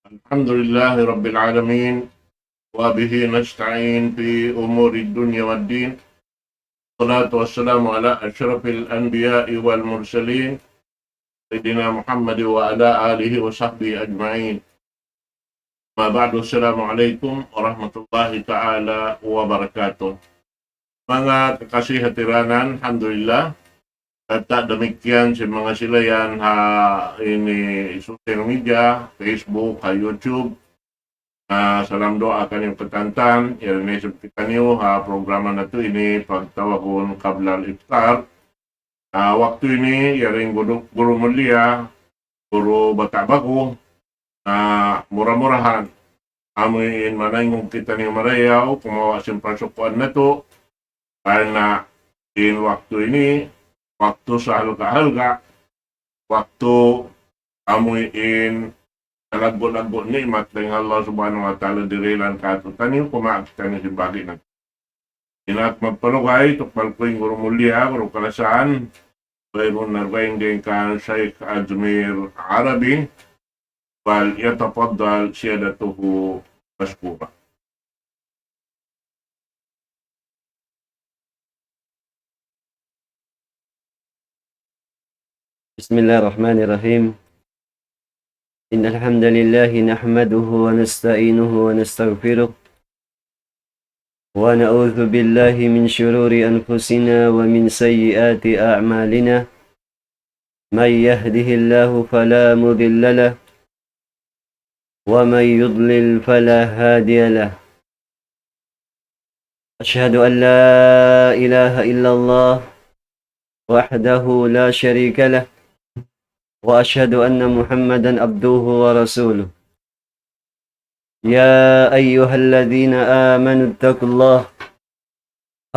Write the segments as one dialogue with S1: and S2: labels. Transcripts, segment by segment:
S1: الحمد لله رب العالمين وبه نستعين في أمور الدنيا والدين. الصلاة والسلام على أشرف الأنبياء والمرسلين سيدنا محمد وعلى آله وصحبه أجمعين. ما بعد, السلام عليكم warahmatullahi ta'ala wabarakatuh. Mga kakasih hatiranan, alhamdulillah. At demikian si mga silayan ini social media, Facebook, YouTube. Salam doa kanyang petantan, ini seperti kanyo programa na to ini pagtawagon kablal iftar. Waktu ini yaring guru mulia, guru bata bago, murah-murahan. Amin manayong kita ni marayaw, kumawasin pasukuan na to. Karena in waktu ini, waktu sa halga-halga, waktu amuin lago-lago nikmat ng Allah subhanahu wa ta'ala dirilan katutan yung kumakita niyo si bagi na. Inat magpanugay, tukmal ko yung guru mulia, guru kalasaan, bayron narwain din ka Sheikh Ajmer Arabi, wal yatafaddal siyadatuhu mashkura.
S2: Bismillahirrahmanirrahim. Innal hamdalillah nahmaduhu wa nasta'inuhu wa nastaghfiruh wa na'udzu billahi min shururi anfusina wa min sayyiati a'malina. May yahdihillahu fala mudilla lahu wa may yudlil fala hadiya lahu. Ashhadu an la ilaha illallah wahdahu la sharika lahu وأشهد أن محمدا عبده ورسوله. يا أيها الذين آمنوا اتقوا الله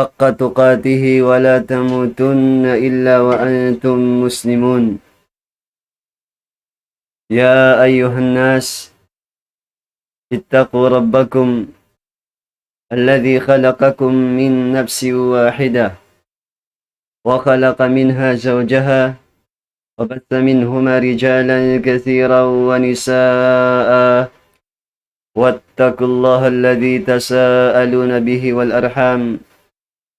S2: حق تقاته ولا تموتن إلا وأنتم مسلمون. يا أيها الناس اتقوا ربكم الذي خلقكم من نفس واحدة وخلق منها زوجها وبث منهما رجالا كثيرا ونساء واتقوا الله الذي تساءلون به والأرحام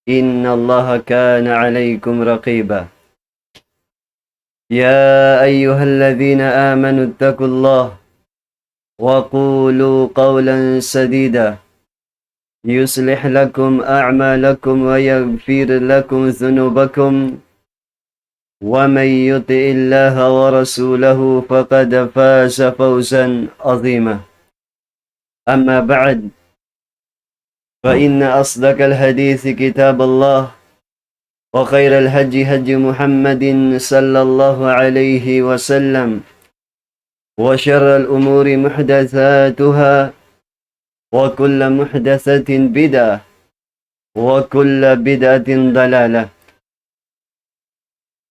S2: إن الله كان عليكم رقيبا. يا أيها الذين آمنوا اتقوا الله وقولوا قولا سديدا يصلح لكم أعمالكم ويغفر لكم ذنوبكم ومن يطع الله ورسوله فقد فاز فوزا عظيما. أما بعد، فإن أصدق الحديث كتاب الله وخير الهدي هدي محمد صلى الله عليه وسلم وشر الأمور محدثاتها وكل محدثة بدعة وكل بدعة ضلالة.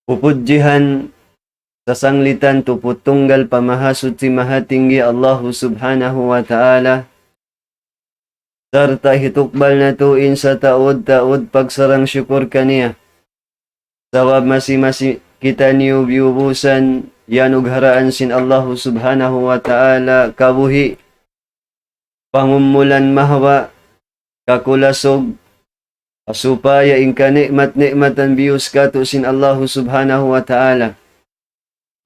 S2: Pupujihan sa sanglitan tuputunggal pamahasud si mahatinggi Allah subhanahu wa ta'ala, serta hitukbal na tuin sa taod-taod pagsarang syukur kaniya. Sawab masi-masi kita niyo biubusan yanug haraan sin Allah subhanahu wa ta'ala kabuhi, pangumulan mahawa, kakulasog, supaya ingka nikmat-nikmatan bius kato sin Allah subhanahu wa ta'ala.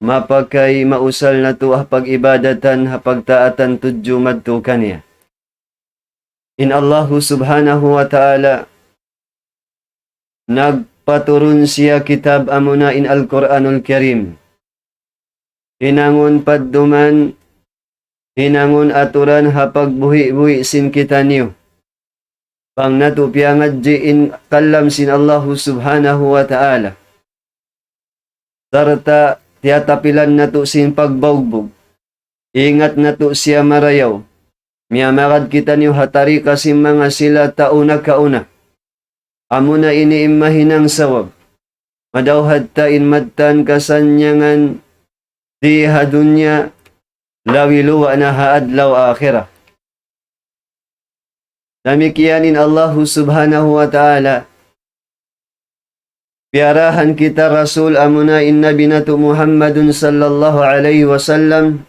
S2: Mapakay mausal na to pag-ibadatan pagtaatan tudyo madto kaniya. In Allah subhanahu wa ta'ala nagpaturun siya kitab amuna in Al-Quranul Karim. Hinangon padduman, hinangon aturan pagbuhi-buhi sin kita niyo. Pang natupiangat jiin kalam sin Allah subhanahu wa ta'ala. Sarta tiyatapilan nato sin pagbawgbog. Ingat nato siya marayaw. Miyamakad kita niyo hatari kasi mga sila tauna kauna. Amuna iniimahinang sawab. Madawhad ta inmadtan kasanyangan di hadunya lawiluwa na haadlaw akhirah. Demikianin Allah subhanahu wa ta'ala. Piarahan kita Rasul amuna in Nabi natu Muhammadun sallallahu alaihi wasallam.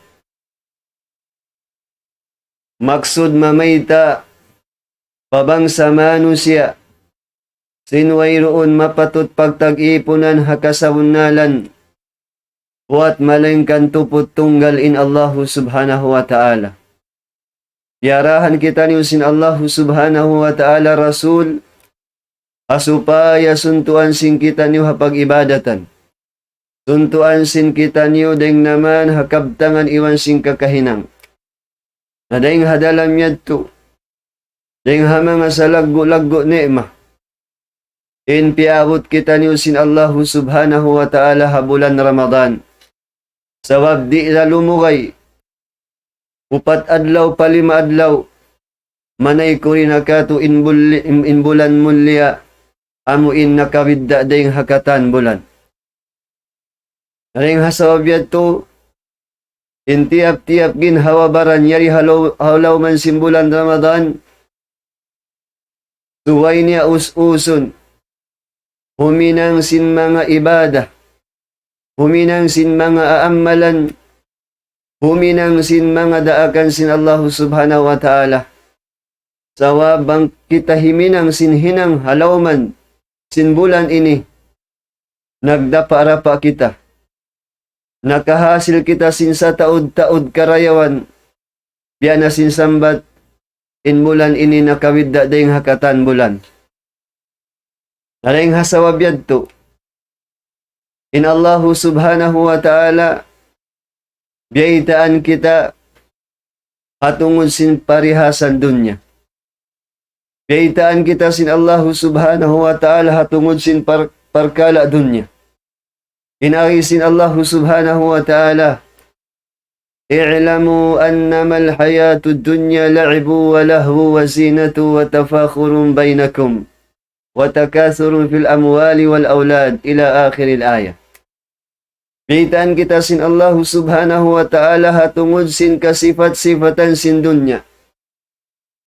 S2: maksud mamayta pabangsa manusia sinwayroon mapatut pagtag-ipunan hakasawnalan buat malengkan tuput tunggal in Allahu subhanahu wa ta'ala. Yarahan kita niyo sin Allahu subhanahu wa ta'ala Rasul asupaya suntuan sin kita niyo hapag ibadatan. Suntuan sin kita niyo deng naman hakabtangan iwan sin kakahinang. Na deng hadalam yadto. Deng hamanga sa laggo-laggo ni'ma. In piabot kita niyo sin Allahu subhanahu wa ta'ala habulan Ramadan. Sawab di na lumugay. Upat adlaw palima adlaw. Manay ko rin akato in bulan mulya. Amuin nakawidda deng hakatan bulan. Aring hasawab yadto. In tiap-tiap ginhawabaran yari halaw man simbulan Ramadan. Suway niya us-usun. Huminang sin mga ibadah. Huminang sin mga aamalan. Huminang sin mga daakan sin Allah subhanahu wa ta'ala. Sawabang kita himinang sin hinang halawman sin bulan ini. Nagdaparapa kita. Nakahasil kita sin sa taod-taod karayawan. Biya na sin sambat. In bulan ini nakawidda dayang hakatan bulan. Aring hasawab yadto. In Allahu subhanahu wa ta'ala biyaitaan kita hatungod sin parihasan dunya. Biyaitaan kita sin Allahu subhanahu wa ta'ala hatungod sin parkala dunya. Inari sin Allahu subhanahu wa ta'ala i'lamu annama al-hayatu dunya la'ibu wa lahu wa zinatu wa tafakhurun bainakum wa takathurun fil amwali wal awlad ila akhiril ayah. Biyaitaan kita sin Allah subhanahu wa ta'ala hatungod sin kasifat-sifatan sin dunya.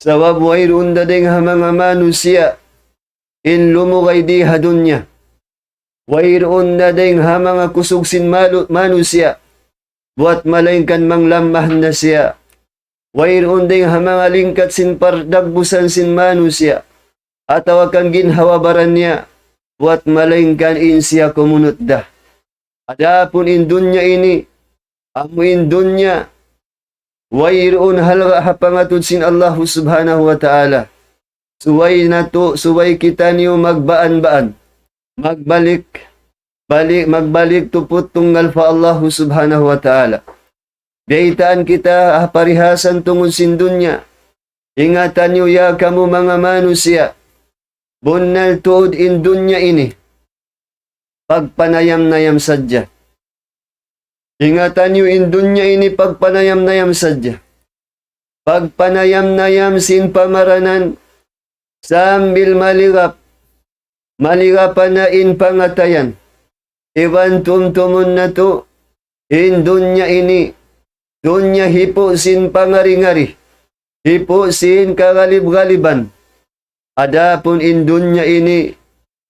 S2: Sawab wayroon dadeng mga manusia in lumugay di ha dunya. Wayroon dadeng mga kusog sin manusia buat malengkan manglamah na siya. Wayroon ding mga lingkat sin pardagbusan sin manusia atawa kang ginhawabaran niya buat malengkan in siya kumunot dah. Adapun in dunya ini, amu in dunya, wayroon halga hapangatod sin Allah subhanahu wa ta'ala. Suway kita niyo magbaan-baan, magbalik tuput tunggal fa Allah subhanahu wa ta'ala. Biyaitaan kita parihasan tungod sin dunya. Ingatan niyo ya kamu mga manusia, bunnal tuod in dunya ini. Pagpanayam-nayam sadya. Ingatan niyo in dunya ini pagpanayam-nayam sadya. Pagpanayam-nayam sin pamaranan sambil maligapan na in pangatayan. Iwan tumtumun na to in dunya ini. Dunya hipo sin pangari-ngari. Hipo sin kagalib-galiban. Adapun in dunya ini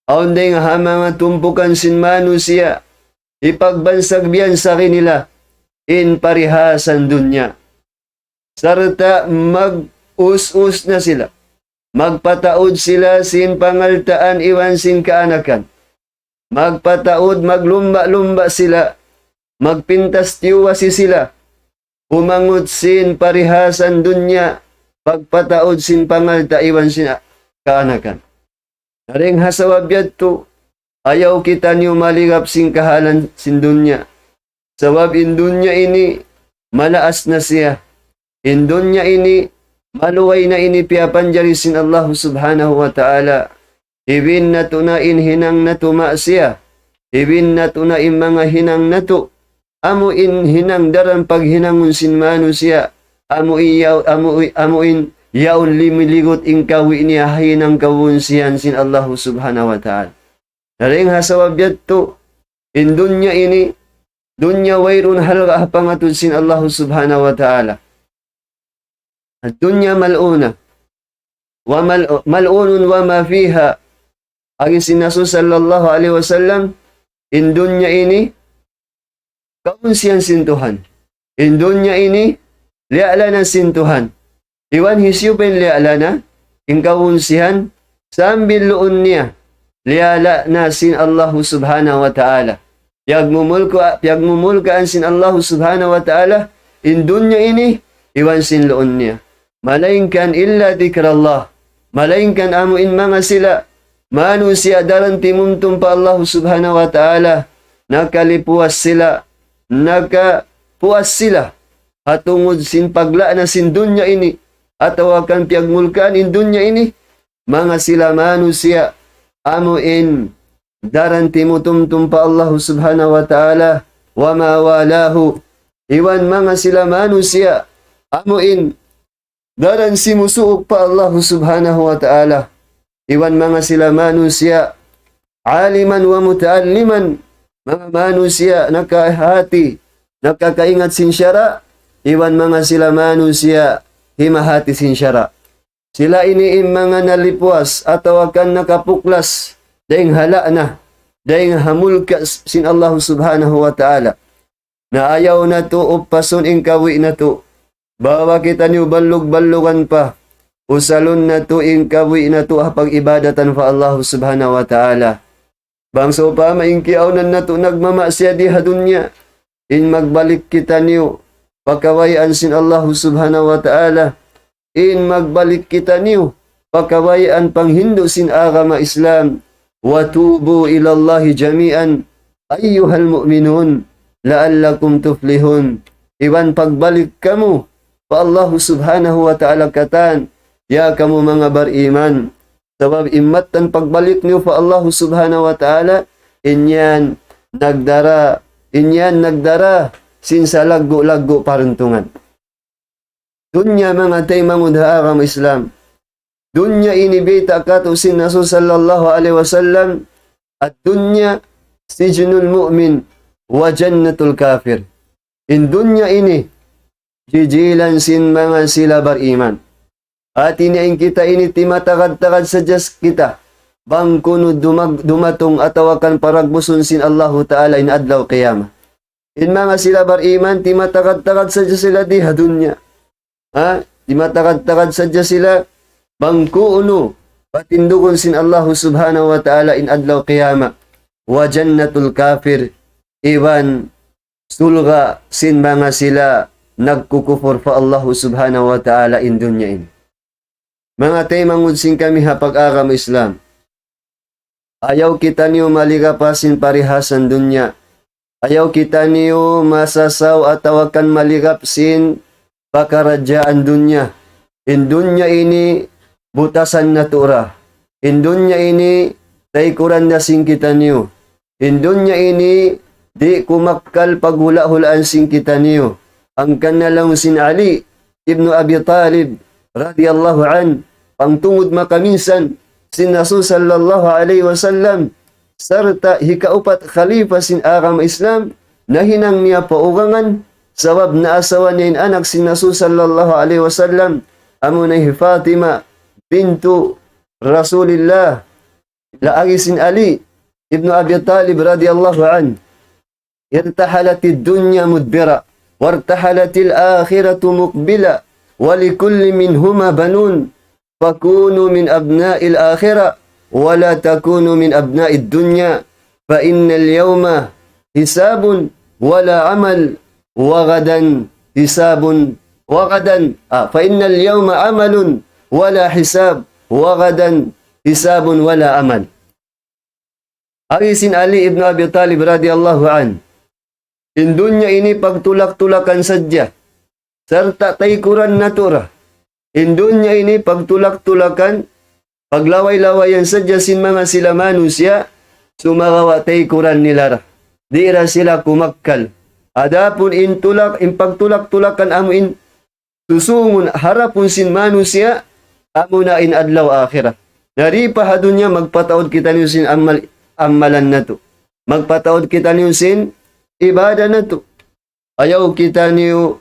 S2: aundeng mga tumpukan sin manusia, ipagbansag biyan sa kanila, in parihasan dunya. Sarta mag-us-us na sila, magpataod sila sin pangaltaan iwan sin kaanakan. Magpataod, maglumba-lumba sila, magpintas tiwasi sila, umangot sin parihasan dunya, pagpataod sin pangalta iwan sin kaanakan. Naring hasawab yadto, ayaw kita niyo maligap sin kahalan sin dunya. Sawab in dunya ini, malaas na siya. In dunya ini, maluway na ini piapanjari sin Allah subhanahu wa ta'ala. Ibin na to na in hinang na tuma siya. Ibin na to na in mga hinang na to. Amo in hinang daran paghinangon sin manusia. Amo in yaon limiligot ing kawi niya hinang kawunsihan sin Allah subhanahu wa ta'ala. Naring hasawab yadto, in dunya ini, dunya wayroon halga hapangatod sin Allah subhanahu wa ta'ala. At dunya mal'una, wa mal'unun wa ma fiha. Agin sinaso sallallahu alaihi wasallam, in dunya ini, kawunsihan sin Tuhan. In dunya ini, liala na sin Tuhan. Iwan hisyupin lialana, ingkawunsihan, sambil luon niya, liala na sin Allah subhanahu wa ta'ala. Piyagmumulkaan sin Allah subhanahu wa ta'ala, in dunya ini, iwan sin luon niya. Malainkan illa dikrallah. Malainkan amuin mga sila, manusia daran timumtum pa Allah subhanahu wa ta'ala, nakalipuas sila, nakapuas sila, hatungod sin pagla na sin dunya ini, ataw akan piyagmulkaan in dunya ini, mga sila manusia, amuin, daran timutumtum pa Allah subhanahu wa ta'ala, wa mawalahu, iwan mga sila manusia, amuin, daran simusuok pa Allah subhanahu wa ta'ala, iwan mga sila manusia, aliman wa mutaalliman, mga manusia nakahati, nakakaingat sin syara, iwan mga sila manusia, himahati sin syara. Sila ini mga nalipuas atau akan nakapuklas daing hala na, daing hamulka sin Allah subhanahu wa ta'ala. Na ayaw na to upason ing kawi na to. Bawa kita niyo balog-balogan pa. Usalon na to ing kawi na to hapag ibadatan fa Allah subhanahu wa ta'ala. Bangso pa maingkiawnan na to nagmamasya di hadunya. In magbalik kita niyo pakawayan sin Allah subhanahu wa ta'ala. In magbalik kita niyo pakawayan panghindo sin agama Islam. Wa tubu ilallahi jami'an ayyuhal mu'minun la'allakum tuflihun. Iwan pagbalik kamu pa Allah subhanahu wa ta'ala katan, ya kamu mga bariman. Sabab imatan pagbalik niyo pa Allah subhanahu wa ta'ala, inyan nagdara sin sa lago-lago paruntungan. Dunya mga tay mangudha agama Islam. Dunya inibita kato sin Nasul sallallahu alaihi wasallam, at dunya sijnul mu'min wa jannatul kafir. In dunya ini, jijilan sin mga sila bariman. At iniin kita ini timatagad-tagad sa Diyos kita. Bangkuno dumatong atawakan paragbuson sin Allahu Ta'ala in adlaw qiyamah. In mga sila bariman, timatagad-tagad sa Diyos sila di hadunya. Timatagad-tagad sa Diyos sila. Bangkuno patindukon sin Allahu Subhanahu wa Ta'ala in adlaw qiyamah. Wa jannatul kafir. Iwan sulga sin mga sila nagkukufur fa Allahu subhanahu wa ta'ala in dunya in. Mga tay mangudsin kami hapag agama Islam. Ayaw kita niyo maligapasin parihasan dunya. Ayaw kita niyo masasaw at tawakan maligapsin pakaradyaan dunya. In dunya ini butasan na tura. In dunya ini taikuran na sing kita niyo. In dunya ini di kumakkal paghula-hulaan sing kita niyo. Ang kanalang sin Ali ibnu Abi Talib radiyallahu an, pangtungod makaminsan sin Nasul sallallahu alaihi wasallam sarta hikaupat khalifa sin agama Islam na hinang niya paugangan sabab na asawa niya in anak sin Nasul sallallahu alaihi wasallam amunay Fatima bintu Rasulillah laagi sin Ali ibnu Abi Talib radiyallahu an. Irtahalatid dunya mudbira wartahalatil akhiratu muqbila walikulli minhuma banun fakunu min abna'il akhirah wala takunu min abna'id dunya fa innal yawma hisabun wala amal wa gadan hisabun wa gadan fa innal yawma amalun wala hisab wa gadan hisabun wala amal. Arisin Ali ibn Abi Talib radiyallahu an, in dunya ini pagtulak-tulakan sadya, serta taikuran natura. In dunya ini pagtulak-tulakan, paglaway-lawayan sadya sin mga sila manusia, sumagawa taikuran nila. Dira sila kumakkal. Adapun in pagtulak-tulakan amo in tusungun harapun sin manusia, amo na in adlaw akhirah. Naripa hadunya magpataod kita niyo sin amalan na to. Magpataod kita niyo sin ibadah na to. Ayaw kita niyo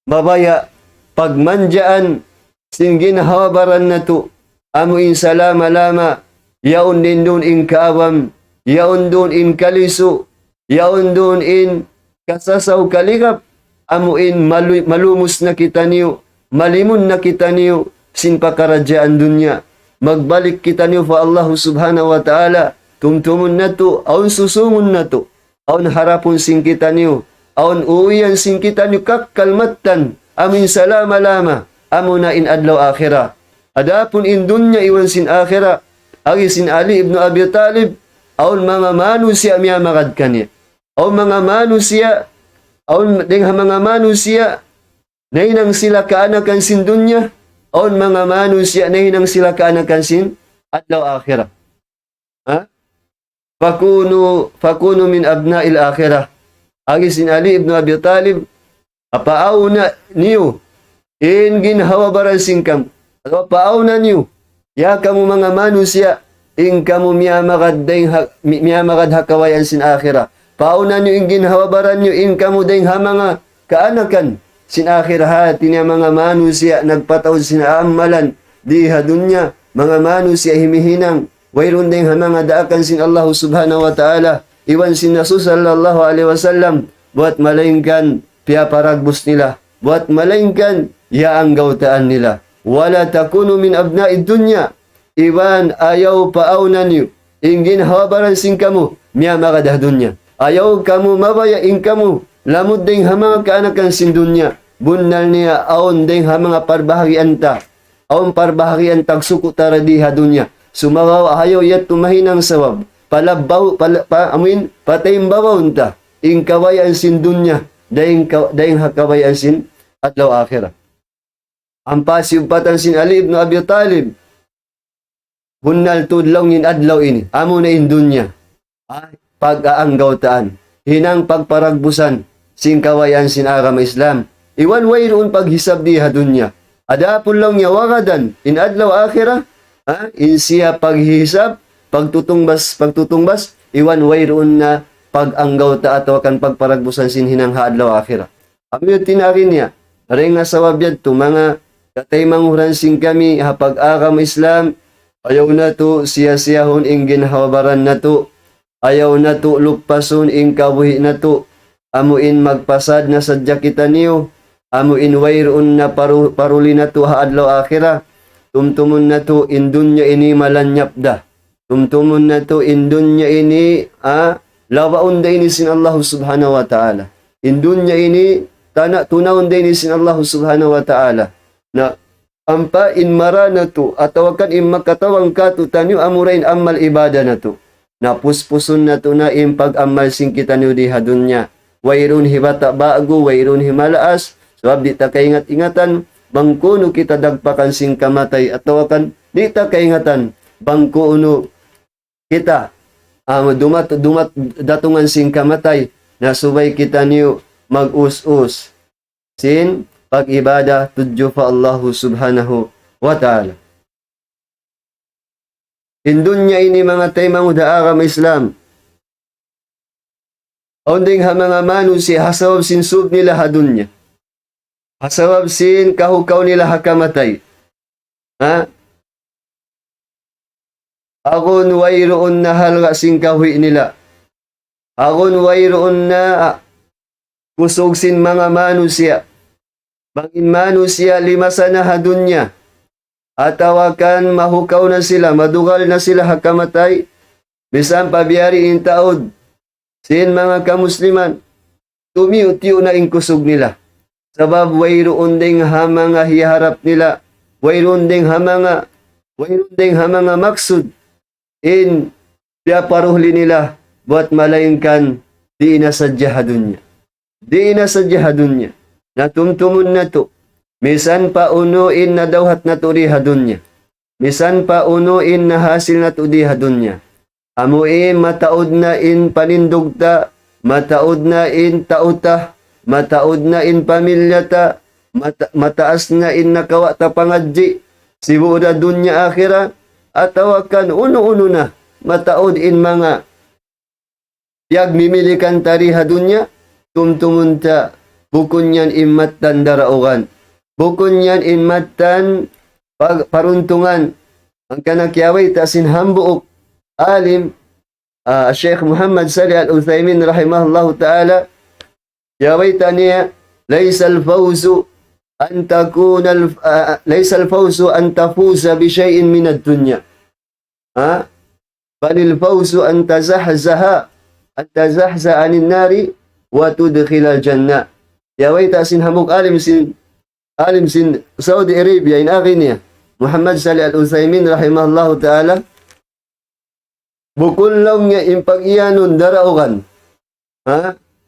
S2: babaya pagmanjaan sin ginhawabaran na to. Amuin salama-lama, yaon din doon in kaawam, yaon doon in kaliso, yaon doon in kasasaw kaligap, amuin malumos na kita niyo, malimun na kita niyo sin pakarajaan dunya. Magbalik kita niyo fa Allah subhanahu wa ta'ala. Tumtumun na to, aun susungun na to. Aun harapon sin kita niyo. Aun uwiyan sin kita niyo kakkalmatan. Amin salama-lama. Amo na in adlaw akhira. Adapun in dunya iwan sin akhira. Agi sin Ali ibn Abi Talib. Aun mga manusia miya magad kanya. Aun mga manusia. Aun dengha mga manusia. Nainang sila kaanakan sin dunya. Aun mga manusia nainang sila kaanakan sin adlaw akhira. Ha? Fakunu min abna'il akhirah. Agi sin Ali ibn Abi Talib, apaaw na niyo, in ginhawa baran singkam. Apaaw na niyo, ya kamu mga manusia, in kamu miyamagad hakawayan sin akhirah. Paaw na niyo in ginhawa baran niyo, in kamu dayng mga kaanakan sin akhirah. Hati niya mga manusia, nagpataw sin amalan, di hadunya, mga manusia himihinang, wayron ding mga daakan sin Allah subhanahu wa ta'ala. Iwan sin Rasul sallallahu alaihi wasallam. Buat malaingkan piyaparagbus nila. Buat malaingkan yaang gautaan nila. Wala takunu min abna'id dunya. Iwan ayaw paaunan niyo. Ingin hawabaran sin kamu. Miya makadah dunya. Ayaw kamu mabayain kamu. Lamod ding mga kaanakan sin dunya. Bunal niya aon ding mga parbahagian ta. Aon parbahagian tagsuko taradiha dunya. Sumawaw ayaw yat tumahinang sawab. Palabaw, patayang bawon ta. Ing kawayan sin dunya. Dayang hakawayan sin adlaw akhirah. Ang pasiupatan sin Ali ibn Abi Talib. Hunnal tudlaw ngin adlaw ini. Amo na in dunya. Pag-aanggaw taan. Hinang pagparagbusan. Sin kawayan sin agama Islam. Iwan wayroon paghisab diha dunya. Adapon lang niya wagadan. In adlaw akhirah. In siya paghisab, pagtutungbas, iwan wayroon na pag-anggaw ta ato kan pagparagbusan sin hinang haadlaw akhira. Amyo tinarin niya, rin nga sa wabyad to, mga katay manguran sin kami, hapag-akam Islam, ayaw na to, siya-siyahon ing ginhawabaran na to, ayaw na to, lukpason ing kabuhi na to, amuin magpasad na sadya kita niyo, amuin wayroon na paruli na to haadlaw akhira. Tumtumun na to indunya ini malanyapda. Tumtumun na to indunya ini lawaon da ini sin Allah subhanahu wa ta'ala. Indunya ini tunaon da ini sin Allah subhanahu wa ta'ala. Na ampa in mara na to atawakan in makatawang ka to tanyo amurain amal ibadah na to. Na puspusun na to na in pag-amal sing kita niyo di hadunya. Wairun hibata bago, wairun himalaas. Sebab di ta kaingat-ingatan bangkuno kita dagpakan sing kamatay at tawakan di ta kaingatan bangkuno kita dumat datungan sing kamatay na subay kita niyo mag-us-us sin pag-ibadah tudyo fa Allah subhanahu wa ta'ala. Indunya ini mga tay manguda agama Islam. Onding ha mga manusia hasawab sin sub nila hadunya. Hasawab sin kahukaw nila hakamatay. Agon wayroon na halga sin kahui nila. Agon wayroon na kusog sin mga manusia. Bangin manusia limasa na hadunya. Atawakan mahukaw na sila, madugal na sila hakamatay. Bisan pabiyari in taod. Sin mga kamusliman. Tumiutiyo na in kusog nila. Sabab wayroon ding mga hiharap nila, wayroon ding mga maksud in piaparuhli nila buat malaingkan di inasadya hadunya. Di inasadya hadunya. Natumtumun na to. Misan pa unuin na dawhat na to di hadunya. Misan pa unuin na hasil na to di hadunya. Amuin mataod na in panindugta, mataod na in tauta, mataod na in pamilyata, mataas na in nakawa ta pangadji, sibuda dunya akhira, atawakan uno-uno na, mataod in mga yag mimilikan tariha dunya, tumtumunta, bukon yan imatan daraugan, bukon yan imatan paruntungan, ang kanakyaway tasin hambuok, alim, Sheikh Muhammad Salih Al-Uthaymin rahimahullahu ta'ala, yaway taniya, laysal fawzu an takuna laysa al-fawzu an tafuza bi shay'in min ad-dunya. Bal al-fawzu an tazahzaha 'anil nari wa tudkhila al-jannah. Ya waita sin hamuk alim sin Saudi Arabia in akin Muhammad Salih Al-Utsaimin rahimahullahu ta'ala bukul lang nga impag-iyanon daraugan.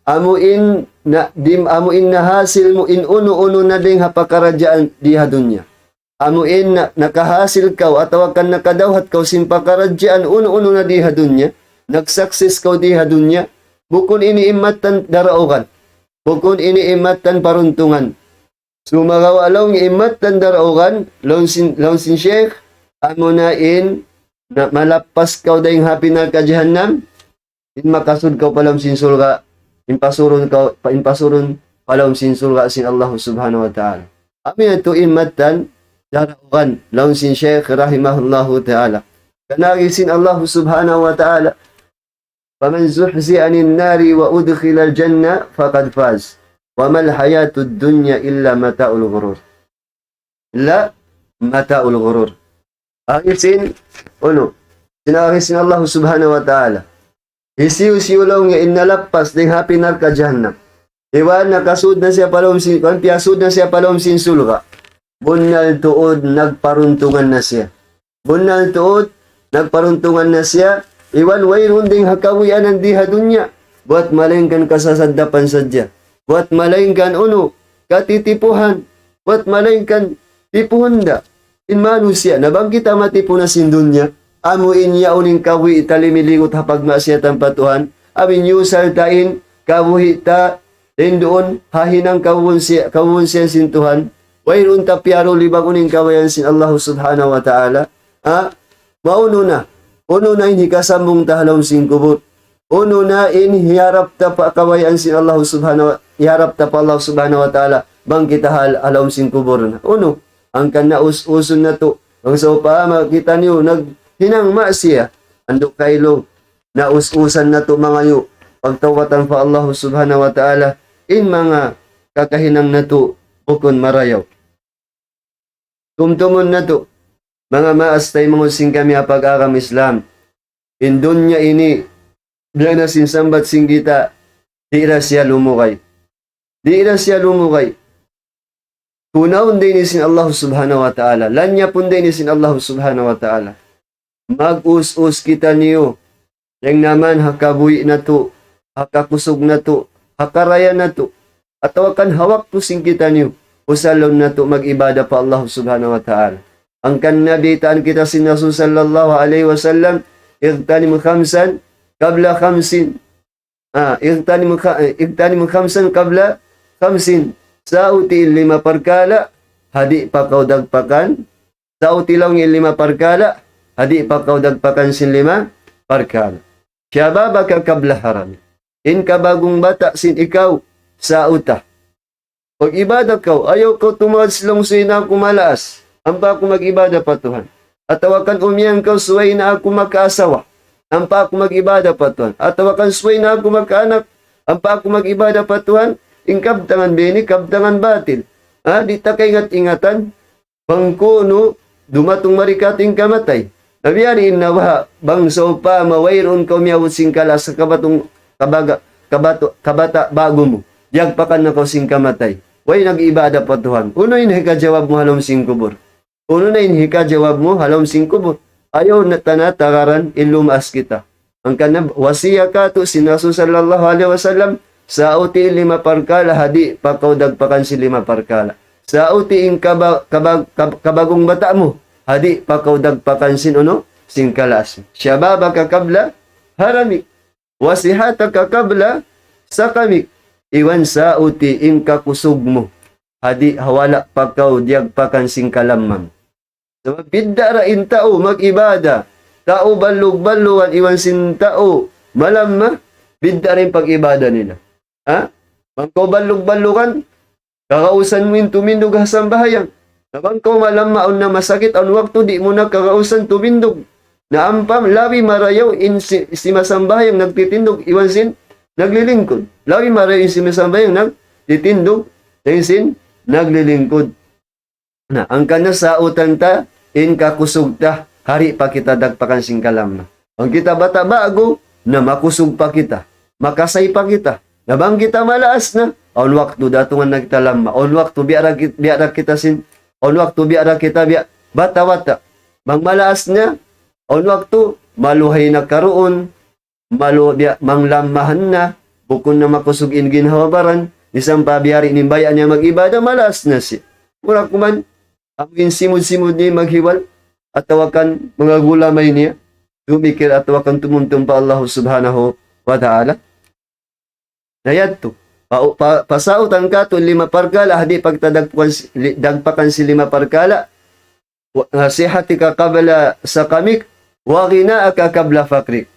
S2: Amuin na hasil mo in uno na ding hapakaradjaan diha dunya. Amuin na nakahasil kaw atawa kan nakadawhat kaw simpakaradjaan uno na diha dunya. Nag-success kaw diha dunya. Bukun ini imatan daraugan. Bukun ini imatan paruntungan. Sumagaw along imatan daraugan lawn sin Sheikh amunain na malapas kaw dayong hapi na ka jahannam. In makasud kaw palam sin sulga. Inpasurun palam sin sulga sin Allah subhanahu wa ta'ala. Amin ito imatan daraugan lawn sin Sheikh rahimahullahu ta'ala. Kanagi sin Allah subhanahu wa ta'ala. Faman zuhzi anin nari wa udkhila al-jannah faqad faz. Wa mal hayatud dunya illa mata'ul ghurur. La mata'ul ghurur. Agisin sinagisin Allah subhanahu wa ta'ala. Isiw-siw lang nga inalapas ding happy narka jahannam. Iwan nakasud na siya palom sin piasud na siya palom sin sulga. Bunal tuod nagparuntungan na siya. Bunal tuod nagparuntungan na siya. Iwan wayrun ding hakawian ang diha dunya. Buat malengkan kasasadapan sadya. Buat malengkan katitipuhan. Buat malengkan tipuhunda. In manusia nabangkit matipu na sin dunya. Amuin yauning kawi italimiligot hapag masyatan patuhan. Amin yusal tain kabuhi ta doon hahinang kawun siya sintuhan. Wairun tapyaro libang uning kawayan sin Allah subhanahu wa ta'ala. Mauno na. Uno na inikasambong tahalong sin kubot. Uno na inhiharap ta pa kawayan sin Allah subhanahu wa ta'ala. Iharap ta pa Allah subhanahu wa ta'ala. Bang kita alawm sin kubor na. Uno. Ang kana-us-usun na to. Ang sa upama kita niyo hinang maasya, andok kailo, na us-usan na to mga yu, pagtawatan pa Allah subhanahu wa ta'ala, in mga kakahinang na to, bukon marayaw. Tumtumon na to, mga maastay mangusing kami apag-akam Islam, in dunya ini, bilang na sinsambat sing kita, di ira siya lumukay. Di ira siya lumukay. Kunaon din isin Allah subhanahu wa ta'ala, lanya pun din isin Allah subhanahu wa ta'ala. Mag-us-us kita niyo. Yang naman hakabuhi na to, hakakusog na to, hakaraya na to. At tawakan hawak to sing kita niyo. Usalon na to mag-ibada pa Allah subhanahu wa ta'ala. Ang kanabitaan kita sin Rasul sallallahu alaihi wasallam, igtanim khamsan qabla khamsin. Igtanim khamsan qabla khamsin. Sauti 5 parkala, hadi pa kau dagpakan. Sauti lang 5 parkala, hadi pa kau dagpakan sin 5 parkala. Syababaka kabla haram. In kabagong bata sin ikaw sa uta. Pag ibada kau, ayaw kau tumawad silong suway na ako malaas. Ampa ako mag-ibada pa Tuhan. At tawakan umiyang kau suway na ako magkaasawa. Ampa ako mag-ibada pa Tuhan. At tawakan suway na ako magkaanak. Ampa ako mag-ibada pa Tuhan. Ingkabtangan bini, kabtangan batil. Di ta kay ingatan. Bangkuno, dumatong marikating kamatay. Nabiyari inawa, bang so pa mawayron ka umiyawot singkala sa kabata bago mo. Yagpakan na ka sing kamatay. Way nag-ibada pa Tuhan. Uno yun hikajawab mo halom sing kubor. Uno na yun hikajawab mo halom sing kubor. Ayaw na tanatakaran ilumas kita. Ang kanab, wasiya ka to sinaso sallallahu alaihi wasallam sa uti 5 parkala hadi pakaw dagpakan si 5 parkala. Sa uti ing kabagong bata mo hadi pakaw dagpakan sin singkalas. Syababaka kabla haramik. Wasihataka kabla sakamik. Iwan sa uti ing kakusog mo. Hadi hawala pakaw diagpakan singkalamang. So bidda ra in tao mag-ibada. Tao balug-balugan iwan sin tao malamma bidda rin pag-ibada nila. Bangkaw balug-balugan kakausan mo yung tumindog hasang bahayang. Nabangkaw malamaon na masakit ang wakto di mo na kakausan tumindog. Naampam labi marayaw in si masambahayang nagtitindog iwan sin naglilingkod. Labi marayaw in si masambahayang nagtitindog iwan sin naglilingkod. Na, ang kana sautan ta, in kakusog ta, hari pa kita dagpakan sing kalam na. Ang kita bata bago, na makusog pa kita, makasay pa kita, nabang kita malaas na, on waktu datungan na kita lama, on waktu biara kita sin, on waktu biara kita bata-bata, bang malaas na, on waktu maluhay na karoon, manglamahan na, bukon na makusugin ginhawabaran, isang pabiyari ni bayan niya mag-ibada, malaas na siya. Mura kuman, ang simud-simud niya maghiwal, at tawakan mga gulamay niya, dumikir at tawakan tumuntong pa Allah subhanahu wa ta'ala. Nayad to. Pasautan ka to 5 parkala, hadi pagtadagpakan si 5 parkala, nasihati ka kabala sa kamik, wagina aka kabla fakrik.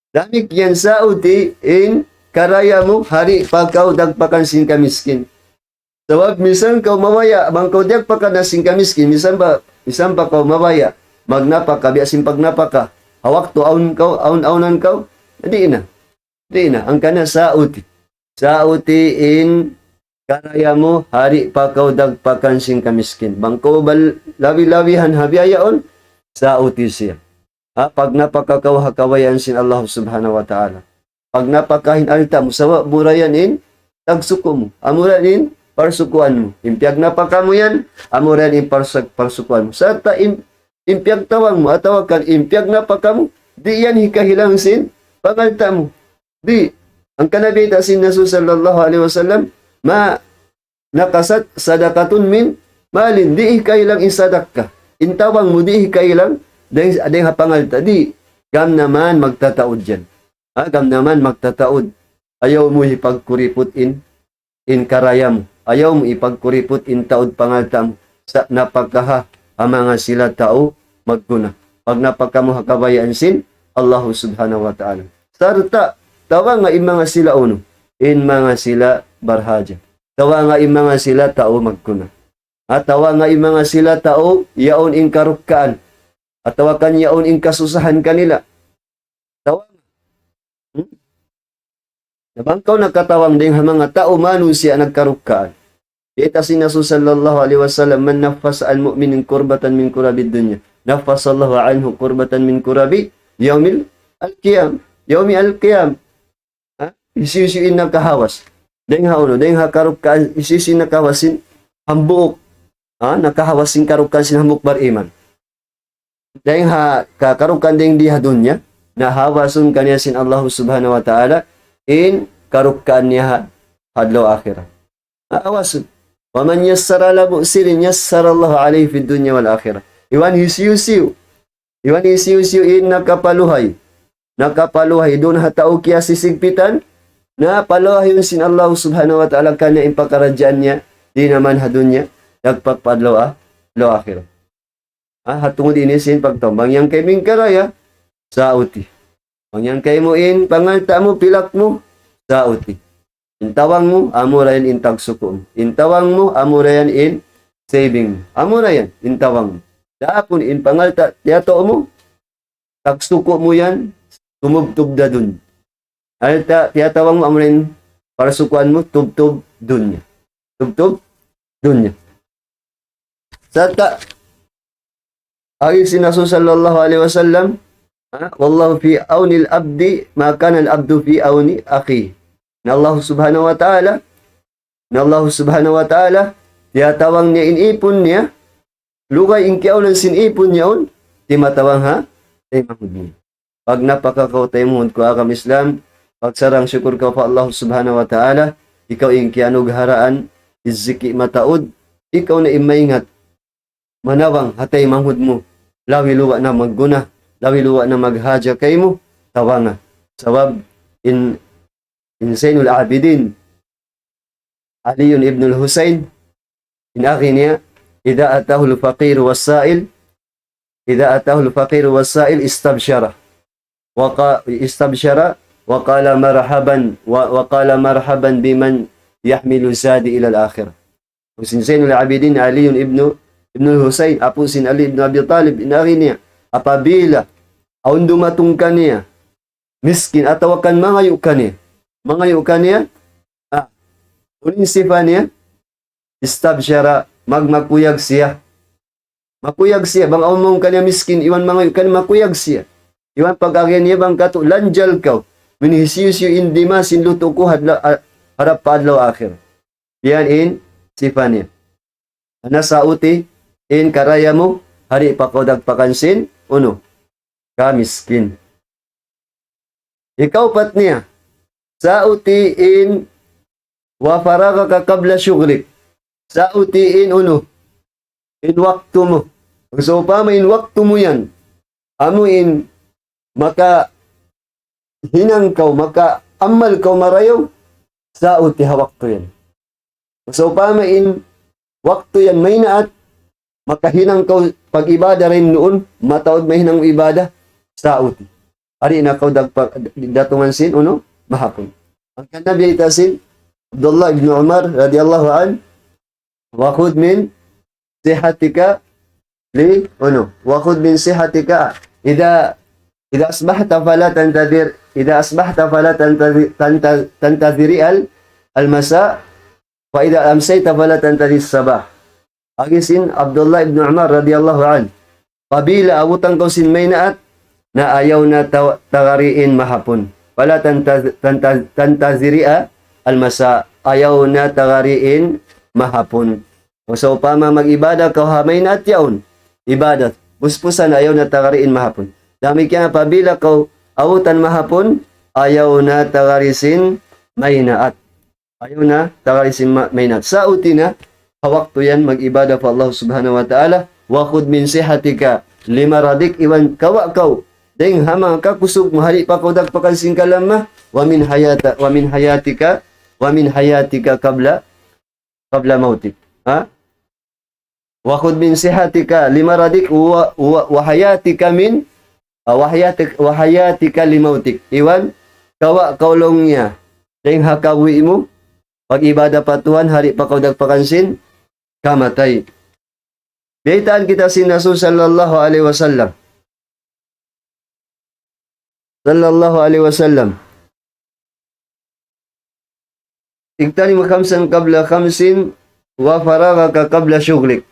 S2: Damik yan sa uti, in karaya mo, hari pagkaw dagpakan sin kamiskin. Sawag, misan kau mawaya, bang kau dagpakan na sin kamiskin, misan pa kau mawaya, magnapa ka, biasin pagnapa ka, hawak to aun-aunan kau, di na. Ang kana sa uti. Sa uti in karaya mo, hari pa kau dagpakan sing kamiskin. Bangko lawi-lawihan habiyaon, sa uti siya. Pag napakakaw hakawayan sin Allah subhanahu wa ta'ala. Pag napakahin alta mo, sawa burayan in, tagsuko mo. Amuran in, parsukuan mo. Impyag napaka mo yan, amuran in parsukuan mo. Sa ta impyag tawang mo, atawag kan impyag napaka mo, di yan hikahilang sin, pangalta mo. Di, ang kanabita sin Nasu sallallahu alaihi wasallam, nakasat sadakatun min malin, di hikahilang isadak ka. Intawang mo, di hikahilang, dahil hapangalta, di, gam naman magtataod dyan. Gam naman magtataod. Ayaw mo ipagkuripot in karaya mo. Ayaw mo ipagkuripot in taod pangalta mo. Sa napagkaha, ang mga sila tao magguna. Pag napagkamo hakabayaan sin, Allah subhanahu wa ta'ala. Sarta, tawa nga in mga sila uno, in mga sila barhaja. Tawa nga in mga sila tao magguna. At tawa nga in mga sila tao, yaon in karukkaan. At tawakan yaon in kasusahan kanila. Tawa nga. Nabangkaw nagkatawang din mga tao manusia nagkarukkaan. Ita si Nasu sallallahu alaihi wasallam, man nafasa al-mu'minin kurbatan min kurabi dunya, nafasa Allahu anhu kurbatan min kurabi yaumil al-qiyam. Yaumi al-qiyam. Isisiin na kahawas. Dahil hakarukkaan, isisiin na kahawasin, hambuok. Nakahawasin karukkaan sin hambuk bariman. Dahil kakarukkaan din diha dunya, nahawasun kanya sin Allah subhanahu wa ta'ala, in karukkaan niya hadlaw akhirah. Awasun. Waman yassara la mu'sirin yassara Allah alayhi fid dunya wal akhirah. Iwan hisiusiu in nakapaluhay. Doon hatao kiya sisigpitan, na paluhay yun sin Allah subhanahu wa ta'ala kanya impakaradyaan niya, di naman hadunya, nagpagpadlaw lo akhirah. Hatungod inisin pagtambang yang kay mingkaraya, sa uti. Ang yang kay mo in, pangalta mo, pilak mo, sa uti. Intawang mo, amurayan in tagsuko mo. Intawang mo, amurayan in saving mo. Amurayan, intawang mo. Daapon in pangalta, tiyato mo, tagsuko mo yan, tumubtub da dun. Alta, tiyatawang mo, amurayan, para sukuan mo, tubtub dun niya. Tubtub dun niya. Sata, ayos si Nasu sallallahu alaihi wasallam, wallahu fi auni al-abdi, maka al-abdu fi auni akhi. Na Allah subhanahu wa ta'ala, tiyatawang niya inipon niya, lugay inkiaw ng sinipon niya on, timatawang timahud niya. Pag napakakaw tayong ko akam Islam, pagsarang syukur ka pa Allah subhanahu wa ta'ala, ikaw inkianog haraan, iziki mataod, ikaw na imaingat, manawang hatay manghud mo, lawi luwa na magguna, lawi luwa na maghaja kay mo, tawanga. Sawab, Zainul Abidin, Ali ibn al-Husayn, inaki niya, idha atahul faqir was-sa'il, istabsyara. Wa qala marhaban biman yahmilu zadi ila al-akhirah. Sin Zainul Abidin, Ali ibn al-Husayn, apo sin Ali ibn Abi Talib, inaki niya, apabila, aun dumatong ka niya, miskin, atawakan mangayo ka niya, unin sifa niya, istabsyara, magmakuyag siya. Makuyag siya, bang umong kanya miskin, iwan mga kan makuyag siya. Iwan pag-agyan niya bang kato, lanjal kaw, minhisiyusyo indi masin luto ko harap paadlaw akhir. Yan in sifanya. Nasa uti, in karaya mo, hari pa ko dagpakansin, uno, ka miskin. Ikaw pat niya, sa uti in wa faraga ka kabla syuglik. Sa uti in uno, in waktu mo. So pa in waktu mo yan, amo in maka hinang kaw, maka amal kaw marayaw, sa uti hawak to yan. So pa in waktu yan may naat, makahinang kaw pag-ibada rin noon, mataod may hinang ibada, sa uti. Ari na kaw datungan sin, uno, mahapon. Ang kanabi itasin, Abdullah ibn Umar radiyallahu an, wakud min sihatika li, uno, wakud min sihatika, إذا أصبحت فلا تنتظر تنتظر المساء فإذا أمسيت فلا تنتظر الصباح. Agisin Abdullah ibn Umar radiyallahu an. Pabila abutan ko sin may naat na ayaw na tagariin mahapon. Wala tantaziri'a almasa. Ayaw na tagariin mahapon. O sa upama mag-ibada ka hamay naat yaon. Ibadat. Puspusan ayaw na tagariin mahapon. Dami kaya pabila ka abutan mahapon, ayaw na tagarisin may naat. Ayaw na tagarisin may naat. Sa uti na, hawak to yan, mag-ibada pa Allah subhanahu wa ta'ala, wakud min sihatika, lima radik, iwan kawakaw, dahing hamang kakusog, mahali pa kaudag pakansing kalama, wa min hayatika kabla mautik. Ha? Wakud min sihatika, lima radik, wa hayatika min, wahayatika limautik. Iwan, kawakaw long niya, dahing hakawi mo, pag-ibada pa Tuhan, hari pa kaudag pakansin, kamatay. Daitaan kita si Rasul sallallahu alaihi wasallam. Sallallahu alaihi wasallam. Igtani khamsan qabla khamsin wa faragaka qabla syughlik.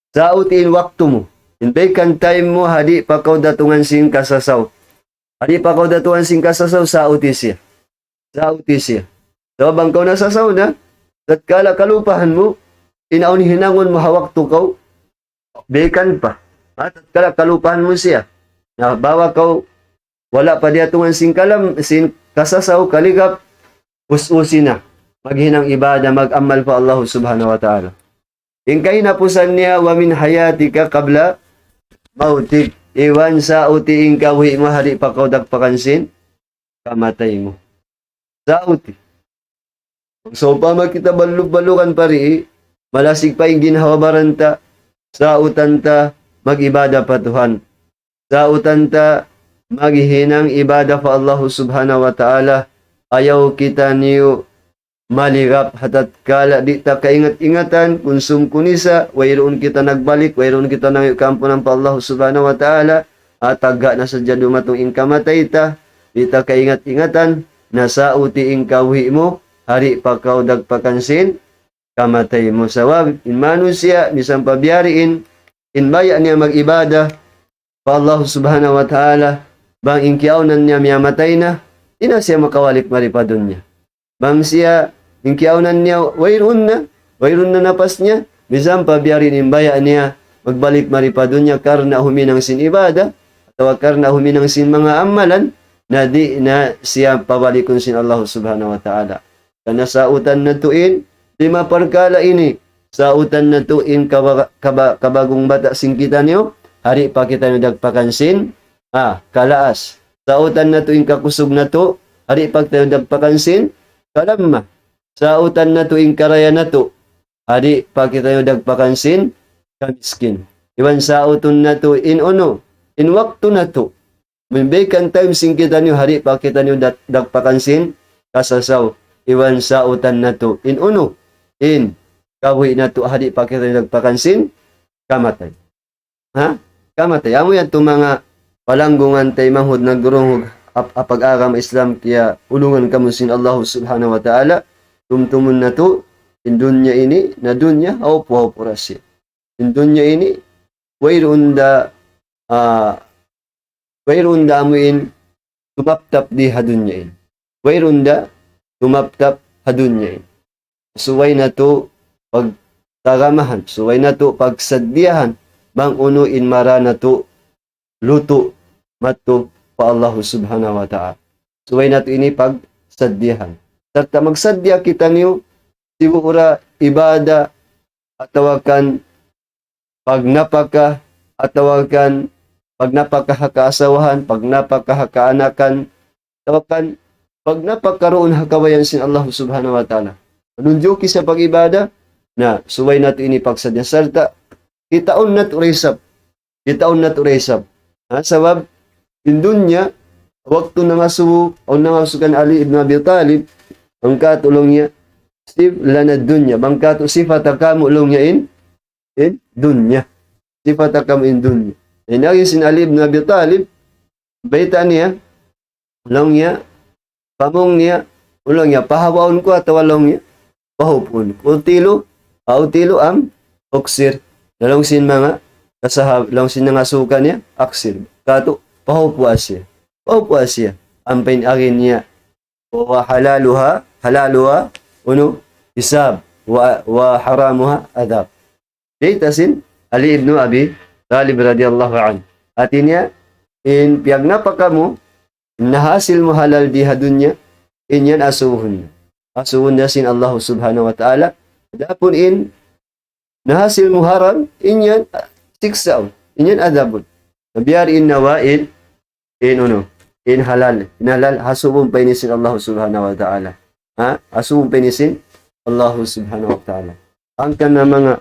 S2: Sautin waktu mo. Inbaikan time mo hadi pa kau datungan sin kasasaw. Hadi pa kau datungan sin kasasaw sauti siya. Sauti siya. So bang kau nasasaw na, tatkala kalupahan mo, inaon hinangon mo hawak tukaw, bekan pa. At tatkala kalupahan mo siya, na bawa kau, wala pa diatungan sin kasasaw, kaligap, ususi na, maghinang ibada, mag-amal pa Allah subhanahu wa ta'ala. Ingkay napusan niya, wa min hayatika kabla mautik, iwan sa uti ingkawi mo, hari pa kau dagpakansin, kamatay mo. Sa uti. So, pama kita balug-balukan pari, malasig pa yung ginhawabaranta, sa utanta, mag-ibada pa Tuhan. Sa utanta, maghihinang ibada pa Allah subhanahu wa ta'ala, ayaw kita niyo maligap, hatat kala, di ta kaingat-ingatan, konsum kunisa, wayroon kita nagbalik, wayroon kita nang kampo ng pa Allah subhanahu wa ta'ala, at taga na sa dumatong ingkamatay ta, di ta kaingat-ingatan, nasa uti ingkawi mo, hari pa kau dagpakansin, kamatay mo sawab. In manusia, misang pabiyariin, in baya niya mag-ibada, pa Allah subhanahu wa ta'ala, bang inkiaunan niya miyamatay na, ina siya makawalik maripadon niya. Bang siya, inkiaunan niya, wayroon na napas niya, misang pabiyariin, in baya niya, magbalik maripadon niya, karna huminang sin ibada, atau karna huminang sin mga amalan, na di na siya pabalikon sin Allah subhanahu wa ta'ala. Karena sa utan na tuin, lima perkala ini, sa utan na tuin kabagong bata sing kita niyo, hari pa kita niyo dagpakansin, kalaas. Sa utan na tuin kakusog na to, hari pa kita niyo dagpakansin, kalamma. Sa utan na tuin karaya na to, hari pa kita niyo dagpakansin, kamiskin. Iwan sa utan na tuin uno, in waktu na to, Membekan time sing kita niyo, hari pa kita niyo dagpakansin, kasasaw. Iwan sa utan na to, in uno, in kawi na to, hari pa kita niyo dagpakansin, kamatay. Ha? Kamatay. Amo yan itong mga palanggungan tay manghud nagurong apag-agam Islam, kaya ulungan kamo sin Allah subhanahu wa ta'ala, tumtumun na to, in dunya ini na dunya haupo rasya. In dunya ini wayrunda wayrunda amuin tumaptap di hadunya ini. Wayrunda tumaptap hadunya ini. Suway na to pagtagamahan, suway na to pagsaddiyahan, bang unuin mara na to luto mato pa Allah subhanahu wa ta'ala. Suway na to ini pagsaddiyahan. Sarta magsadya kita niyo, sigura ibada, atawakan pagnapaka, atawakan pagnapakahakaasawahan, pagnapakahakaanakan, atawakan pagnapakaroon hakawayan sin Allah subhanahu wa ta'ala. Manunjuki sa pag-ibada, na suway nato ini pagsadya. Sarta, kitaon nato resab. Kitaon nato resab. Sabab, in dunya, waktu nangasuhu, o nangasukan Ali ibn Abi Talib, ang katulong niya, sif lana dunya, bang kato sifatakamu ulong niya in dunya. Sifatakamu in dunya. Inagi sin Ali ibn Abi Talib, baita niya, ulong niya, pamong niya, ulong niya, pahawaon ko at walong niya, pahupon. Utilo ang oksir. Dalong sin mga kasahab, dalong sin nangasukan niya, aksir. Kato, pahupo asya. Pahupo asya. Ampain agin niya. Wa halaluha, isab. Wa haramuha, adab. Ditasin, Ali ibn Abi Talib radiyallahu an. Atinya, in piyag napakamu, nahasil mo halal di hadunya, inyan asuhun. Asuhun na sin Allah subhanahu wa ta'ala. Dapun in, nahasil mo haram, inyan siksaw, inyan adabun. Nabiyar in nawain, in halal. In halal, hasubun pa inisin Allah subhanahu wa ta'ala. Hasubun pa inisin Allah subhanahu wa ta'ala. Ang ka na mga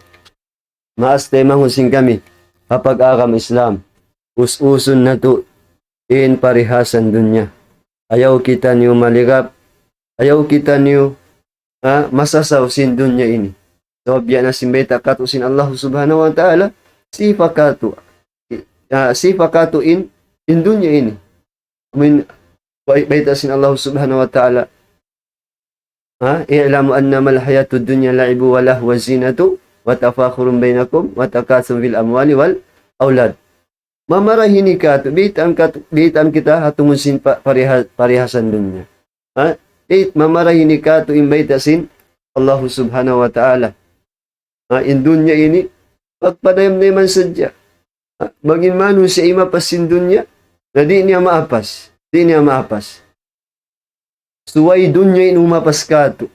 S2: maastay mahusing kami, kapag akam Islam, usun na to, in parihasan dunya. Ayaw kita niyo maligap, ayaw kita niyo masasaw sin dunya ini. So, biya na simbeta kato sin Allah subhanahu wa ta'ala, sifa kato in dunya ini. Baita sin Allah subhanahu wa ta'ala, i'lamu annama al-hayatu dunya la'ibu wa lahu wa zinatu, wa tafakhurun bainakum, wa takatsum fil amwali wal aulad. Mamarahin kato, bitan kita hatungun sin parihasan dunya. Mamarahin kato in baita sin Allah subhanahu wa ta'ala. In dunya ini, pagpadayam na man sadya. Bagin manu siya imapas sin dunya, na di niya maapas. Di niya maapas. Suway dunya in umapas kato.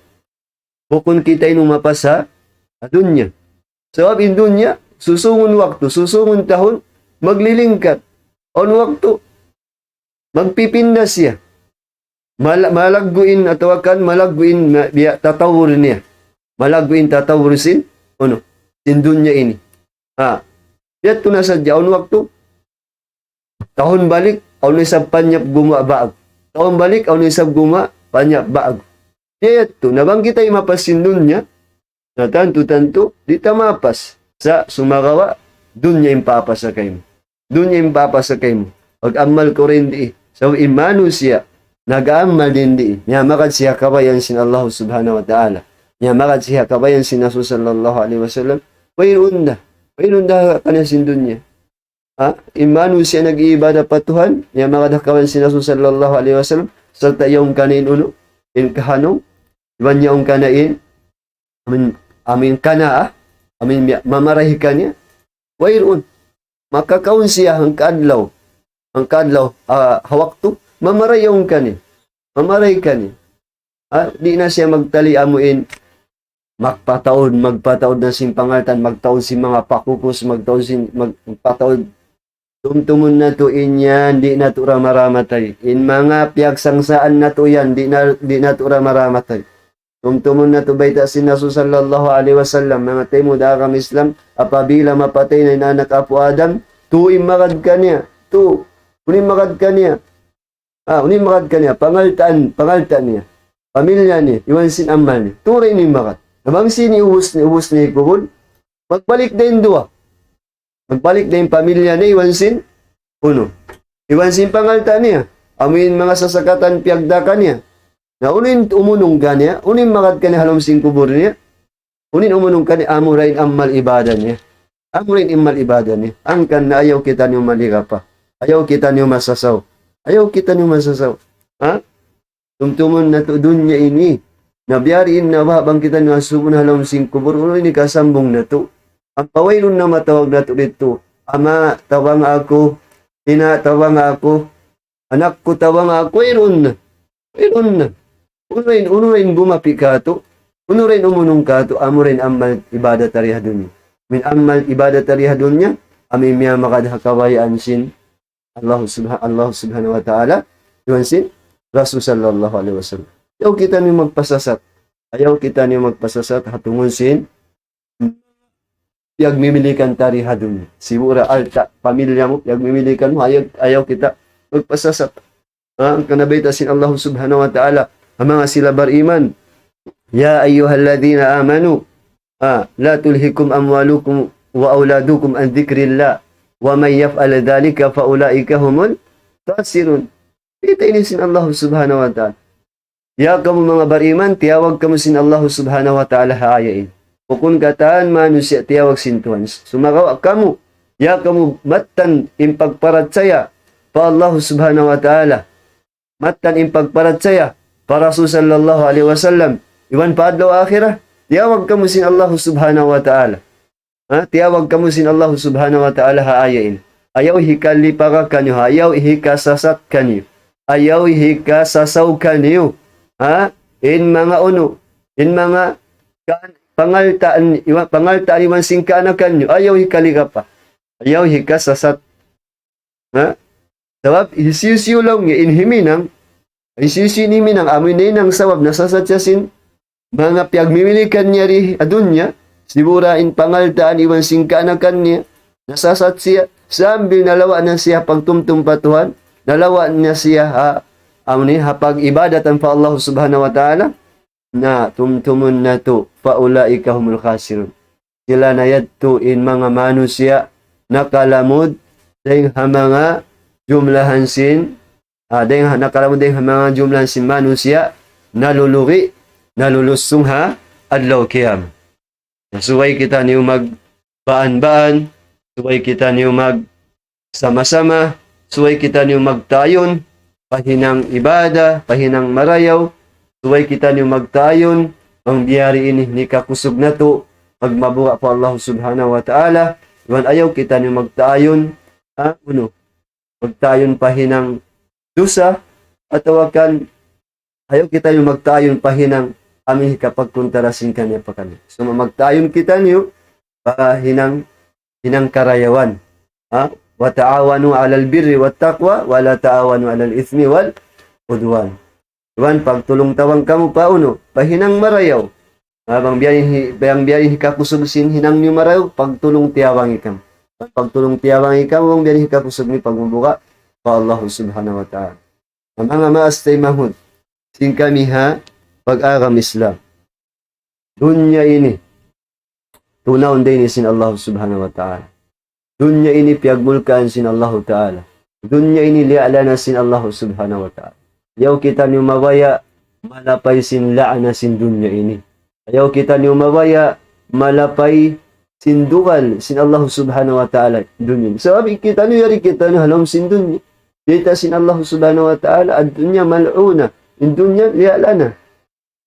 S2: Bukun kita in umapas sa dunya. Sabab in dunya, susungun waktu, susungun tahun, maglilingkat. On waktu, magpipinda siya. Malagguin atawakan, malagguin tatawur niya. Malagguin tatawur sin dunya ini. Dito na sadya, on waktu, tahun balik, on isab panyap guma baag. Tahun balik, on isab guma panyap baag. Dito, nabang kita imapasin dunya, na tanto, di tamapas sa sumagawa, dunya impapasa kayo. Dunya impapasa kayo. Pag-amal ko rin di. So, imanu siya, nag-aamal din di. Niyamakad siya kabayan sin Allah subhanahu wa ta'ala. Niyamakad siya kabayan sin Nasu sallallahu alaihi wasallam. Wairunda kanya sin dunya. Imanu siya nag-iibada pa Tuhan. Niyamakad kabayan sin Nasu sallallahu alaihi wasallam. Salta yung kanin in kahanong. Iban niya yung kanain. Amin kana amin mamarahi kanya. Wairun. Makakaun siya ang kadlaw. Ang kadlaw, hawakto, mamaray yung kanya. Mamaray kanya. Di na siya magtali amuin, magpataod na sin pangaltan, magtaod si mga pakupos, magpataod. Tumtumun na to inyan, di na to ramaramatay. In mga piyagsangsaan na to yan, di na to ramaramatay. Tumtumun na to baita si Nasu sallallahu alaihi wasallam, mga temo da kami Islam, apabila mapatay na inanak Apo Adam, tuim magad ka niya, unim magad ka niya, pangaltan niya, pamilya niya, iwan sin amal niya, turay ni magad. Nabang sin iubos ni kubod, magbalik din dua. Magbalik din pamilya niya, iwan sin pangaltan niya, amin mga sasakatan piyagda ka niya, na unin umunong ka niya, unin magad ka niya halom sin kubod niya, Unin umunong ka ni amo rin amal ibadah niya. Amo rin imal ibadah niya. Ang kan na ayaw kita niyo malika pa. Ayaw kita niyo masasaw. Ayaw kita niyo masasaw. Ha? Tumtumon na to dunya ini. Nabiyariin na habang kita niyo asubon halong sing kubur. Uno ini kasambong na to. Ang pawaylon na matawag na to dito. Ama, tawang ako. Ina, tawang ako. Anak ko, tawang ako. Iron na. Iron na. Uno rin bumapi ka to. Uno rin umunong ka to. Amo rin amal ibadah tariha dunya. Min amal ibadah tariha dunya. Amin miya makadhakawayaan sin Allah subhanahu wa ta'ala. Iwan sin Rasul sallallahu alaihi wasallam. Ayaw kita niyo magpasasat. Ayaw kita niyo magpasasat hatungon sin piyagmimilikan tariha dunya. Sigura alta pamilya mo piyagmimilikan mo ayaw kita magpasasat. Ang kanabita sin Allah subhanahu wa ta'ala ang mga sila bariman. Ya ayyuhalladhina amanu la tulhikum amwalukum wa auladukum an dzikrillah wa may yaf'al dhalika fa ulaika humul khasirun. Kita ini sin Allah subhanahu wa ta'ala. Ya kamu mga bariman, tiyawag kamu sin Allah subhanahu wa ta'ala haayain. Kung kataan manusia tiyawag sin Tuhan. Sumakaw kamu, ya kamu matan impagparat saya pa Allah subhanahu wa ta'ala. Matan impagparat saya pa Rasul sallallahu alaihi wasallam. Iwan pa adlaw akhirah, tiyawag kamu sin Allah subhanahu wa ta'ala. Tiyawag kamu sin Allah subhanahu wa ta'ala haayain. Ayaw hikalipaga kanyo, ayaw hikasasat kanyo. Ayaw hikasasaw kanyo. In mga in mga pangaltaan iwan singkana kanyo, ayaw hikalika pa. Ayaw hikasasat. Sabab, isisiyo lang niya, inhiminang, isisiyo niminang, amoy na ng sawab, nasasatyasin, mga piyagmimilikan niya rin adunya, siburain pangaltaan iwan singkana kanya, nasasat siya, sambil nalawa na siya pagtumtumpatuhan, nalawa na siya hapag ibadatan pa Allah subhanahu wa ta'ala, na tumtumun na to, paulaika humul khasirun. Sila na yadtuin mga manusia, nakalamod, dahil mga jumlahan sin, nakalamod dahil mga jumlahan sin manusia, nalulugi, nalulusong adlaw kiyam. Suway kita niyo magbaan-baan, suway kita niyo sama-sama, suway kita niyo magtayon, pahinang ibada, pahinang marayaw, suway kita niyo magtayon, ang biyari ini ni kakusog na to, magmabuha po Allah subhanahu wa ta'ala, iwan ayaw kita niyo magtayon, magtayon pahinang dusa, at tawakan, ayaw kita niyo magtayon pahinang amin kapag kuntarasin kanya pa kami. So magtayon kita niyo, hinang karayawan, wa ta'awanu 'alal birri wat taqwa wa la ta'awanu 'alal itsmi wal udwan. Iwan pagtulong tawang kamu pauno pahinang marayaw. Bang biyahin hikakusog sin hinang niyo marayaw pagtulong tiyawang ikam. Pagtulong tiyawang ikam bang biyahin hikakusog ni pagmubuka pa Allah subhanahu wa ta'ala. Ang mga maastay mahud sin kami pag-agam Islam. Dunya ini tunaw din sin Allah subhanahu wa ta'ala. Dunya ini piyagmulkaan sin Allah Ta'ala. Dunya ini li'alana sin Allah Subhanahu wa Ta'ala. Ayaw kita niyo mawaya, malapay sin la'ana sin dunya ini. Ayaw kita niyo mawaya, malapay sin dugal sin Allah Subhanahu wa Ta'ala dunya. Sabi kita niyo, yari kita niyo halom sin dunya. Dita sin Allah Subhanahu wa Ta'ala, ad dunya mal'una. In dunya li'alana.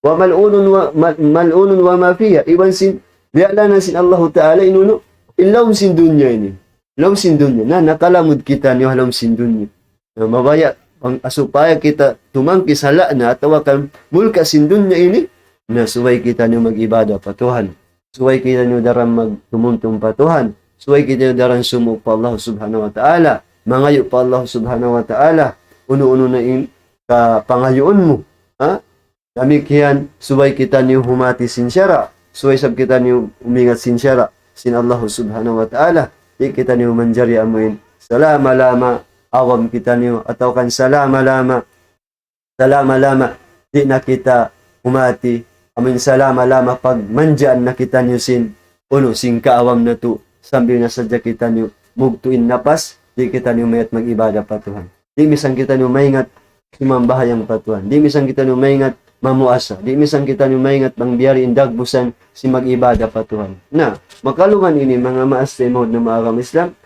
S2: Wa mal'unun wa ma fiha. Iwan sin li'alana sin Allah Ta'ala inuno. Ilawm sin dunya ini. Ilawm sin dunya. Nakalamod kita niyo halom sin dunya. Mabaya, supaya kita tumangki sa na at tawakan mulka sin dunya ini, na suway kita niyo mag-ibada pa Tuhan. Suway kita niyo darang magtumuntong pa Tuhan. Suway kita niyo darang sumuk pa Allah subhanahu wa ta'ala. Mangayo pa Allah subhanahu wa ta'ala. Uno-uno na pangayoon mo. Damikian, suway kita niyo humati sinsyara. Suway sab kita niyo umingat sinsyara. Sin Allah subhanahu wa ta'ala. Di kita niyo manjari amuin. Salama lama. Awam kita niyo. Atau kan salama lama. Salama lama. Di na kita umati. Amin salama lama. Pag manjaan na kita niyo sin. Uno sin kaawam na to. Sambil na sadya kita niyo. Mugtuin napas. Di kita niyo mayat mag-ibada pa Tuhan. Di misang kita niyo maingat. Sumambahayang pa Tuhan. Di misang kita niyo maingat. mamuasa. Di misan kita ni maingat bang biyari indag busan si mag-ibada pa Tuhan. Na, makaluman ini mga maastay mo na maagam Islam,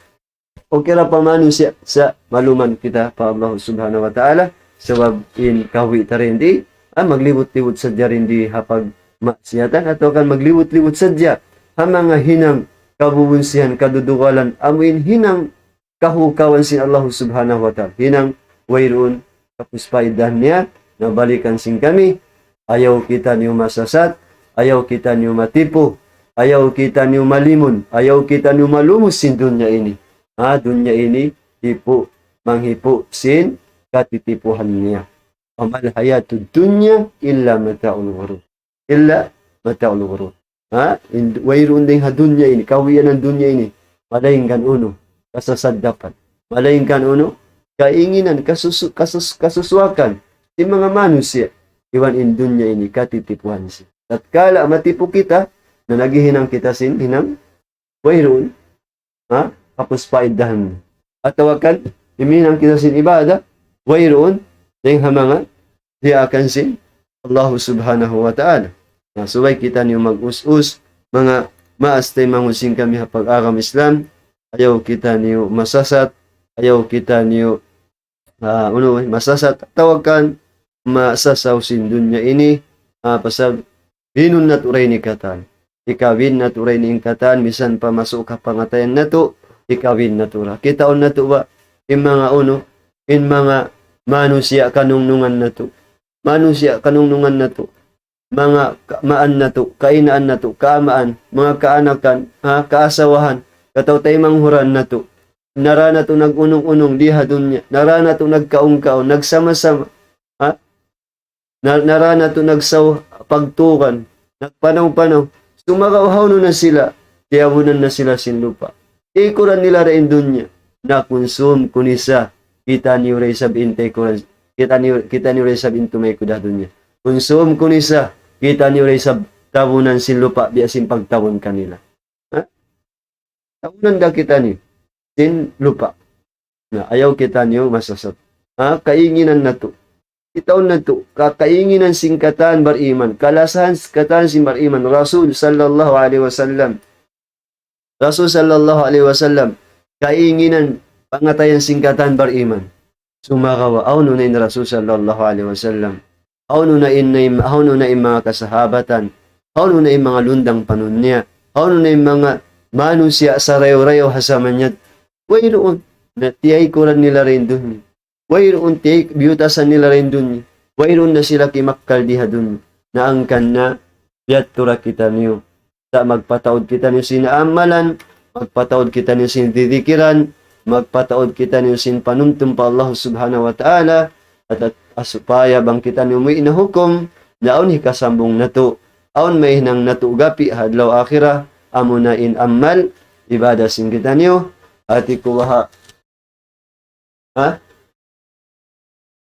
S2: o kira pamano siya sa maluman kita pa Allah subhanahu wa ta'ala, sabab in kawi tarindi, magliwot-liwot sadya rindi hapag maksiyatan, atau kan magliwot-liwot sadya ha mga hinang kabubunsihan, kadudugalan, amuin hinang kahukawan sin Allah subhanahu wa ta'ala, hinang wayroon kapuspaidan niya, nabalikan sing kami, ayaw kita niyo masasat, ayaw kita niyo matipo, ayaw kita niyo malimon, ayaw kita niyo malumos sin dunya ini. Dunya ini hipo, manghipo sin katitipuhan niya. Amal hayatud dunya illa mata'ul ghurur. Illa mata'ul ghurur. Wayroon ding ha dunya ini, kawiyan ng dunya ini, malaingkan uno, kasasadapan. Malaingkan uno, kainginan, kasuswakan, di mga manusia, iwan in dunya ini, katitipuhan siya. Tatkala matipo kita, na naghihinang kita sin, hinang, wayroon, kapuspaidahan. At tawakan, iminang kita sin ibada, wayroon, ding hamanga, diya akan sin, Allah subhanahu wa ta'ala. Suway kita niyo mag-us-us, mga maastay mangusing kami hapag-agam Islam, ayaw kita niyo masasat, ayaw kita niyo masasat, tawakan, masasaw sin dunya ini, pasab, binun na turay ni katan. Ikawin na turay ni katan, misan pa masuk ka pangatayan na to, ikawin na tura. Kitaon na to ba, in mga manusia kanungnungan na to. Manusia kanungnungan na to. Mga maan na to, kainaan na to, kaamaan, mga kaanakan, kaasawahan, katawtay manghuran na to. Narana to nagunong-unong diha dunya. Narana to nagkaong-kaon, nagsama-sama. Narana to nagsaw pagtukan, nagpanaw-panaw. Sumagawhaw na sila, tiyabunan na sila sin lupa. Ikuran nila rin dunya, na konsum kunisa, kita niyo rin sabintay kuran, kita niyo rin sabintumay kuda dunya. Konsum kunisa, kita niyo rin sab tabunan sin lupa, biasin pagtawon kanila. Tabunan da kita niyo, sin lupa. Na ayaw kita niyo masasat. Kainginan na to. Itaon na to, kakainginan singkatan bariman, kalasahan katan sin bariman, Rasul sallallahu alaihi wasallam. Rasul sallallahu alaihi wasallam, kainginan pangatayan singkatan bariman. Sumakawa, awno na in Rasul sallallahu alaihi wasallam. Awno na in mga kasahabatan, awno na in mga lundang panunya, awno na in mga manusia sa rayo-rayo hasaman niya. Wayroon, na tiyay kuran nila rin dun. Wayroon tiyay biyutasan nila rin dun. Wayroon na sila kimakkal diha dun. Naangkan na, biyat tura kita niyo. Sa magpataod kita niyo sinaamalan, magpataod kita niyo sin didikiran, magpataod kita niyo sin panumtum pa Allah subhanahu wa ta'ala, at asupaya bang kita niyo may inahukom, naon hikasambong nato, aon may hinang natugapi hadlaw akhirah, amo na in amal, ibada sin kita niyo, at ikuwaha.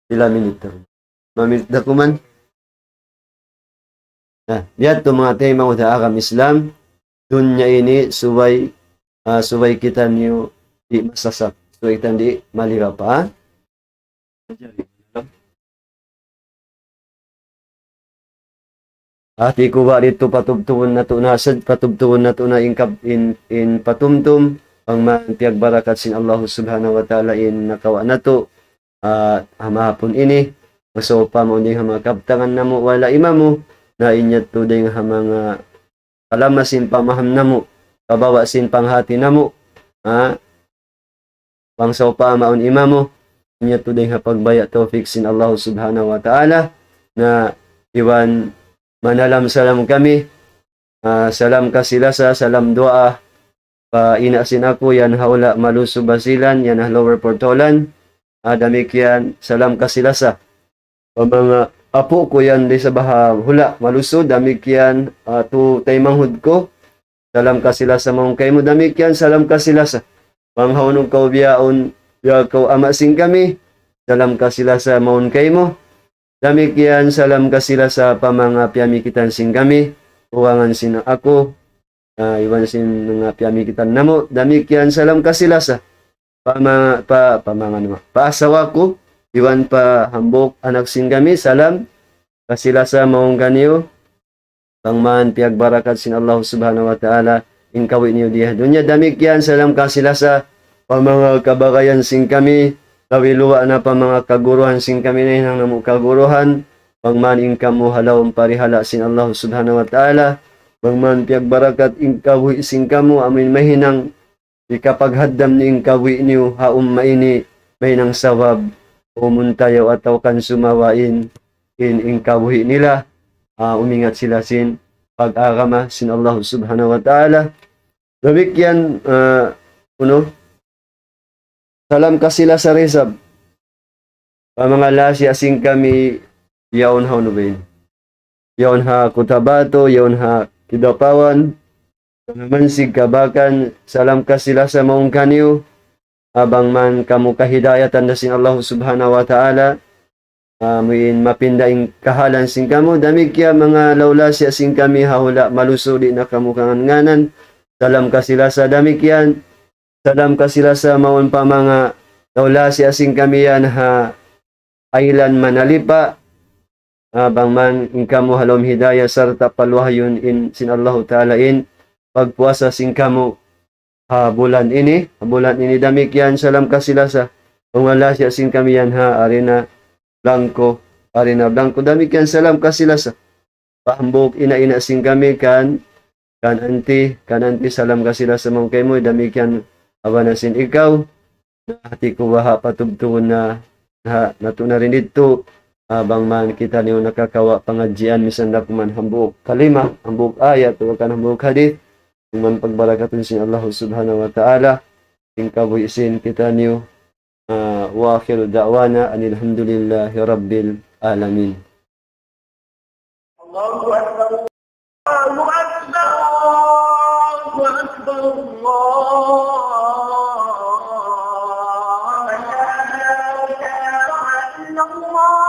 S2: Sila minito. Maminit na kuman. Diyan to mga tema mo sa agam Islam, dunya ini suway kita niyo di masasap. Suway kita di malira pa. Ati ko ba dito patubtuon na to nasad, patubtuon na to na in patumtum, ang mantiag barakat sin Allah subhanahu wa ta'ala in nakawa na to, hamahapon ini, so pa mo din mga kaptangan na mo, wala ima mo, na inyat to din mga kalamasin pamaham na mo, kabawasin panghati na mo, pangsaw pa maun ima mo, inyat to din pagbaya tawfik sin Allah subhanahu wa ta'ala, na iwan manalam salam kami, salam kasilasa, salam doa, inasin ako, yan haula maluso basilan, yan lower portolan, damikyan, salam kasilasa. Mga apo ko yan di sa baha hula malusod, damikyan tu taymanghud ko, salam kasilasa mong kay mo, damikyan, salam kasilasa. Panghawnog kau biyaon, biya kau amasing kami, salam kasilasa maun kay mo. Damikyan, salam kasilasa pamanga piyamikitan sing kami, uwangan sin ako, iwan sin mga piyamikitan namo, damikyan, salam kasilasa. Paasawa ko, iwan pa hambok anak sing kami, salam kasilasa maong kaniyo, pangman piag barakat sin Allah subhanahu wa ta'ala, in kawi niyo diha dunya. Damikian salam kasilasa, pa mga kabagayan sing kami, kawiluwa na pa mga kaguruhan sing kami na hinang namu kaguruhan, pangman in kamo halawang parihala sin Allah subhanahu wa ta'ala, pangman piag barakat in kawi sing kamo, amin mahinang ikapaghaddam ni in kawi niyo, haum maini, mahinang sawab, umuntayaw ataw kan sumawain, in kawi nila, umingat sila sin pag-agama sin Allah subhanahu wa ta'ala. Demikian salam kasila sa resab. Pamangalasi asing kami yaon ha unubain. Yaon ha Cotabato, yaon ha Kidapawan, Mansig Kabakan, salam kasila sa maong kaniyo, abang man kamu kahidayatan na sin Allah subhanahu wa ta'ala, muin mapindaing kahalan sing kamo, damig kya mga lawlasi asing kami hahula malusuli na kamu kanganganan, salam kasila sa damig yan, salam kasila sa maon pa mga lawlasi asing kami yan ha ailan manalipa, abang man in kamo halom hidayah sarta palwahyon in sin Allah ta'ala in pagpuasa sing kamo bulan ini damig yan, salam kasila sa mga lawlasi asing kami yan ha Arina Blanco, damikian salam kasila sa pahambog ina sing kami kan anti salam kasila sa mong kay mo, damikian abanasin ikaw, hati ko waha patubtuon na nato na rin dito, abang man kita niyo nakakawa pangadjian misan na kuman hambog kalima, hambog ayat, o kan hambog hadith, kuman pagbarakatun sin Allah subhanahu wa ta'ala, tingkaboy isin kita niyo, wa akhiru da'wana anilhamdulillahi rabbil alamin.
S3: Allahu Akbar, Allahu Akbar, Allahu Akbar, Allah, la ilaha illallah.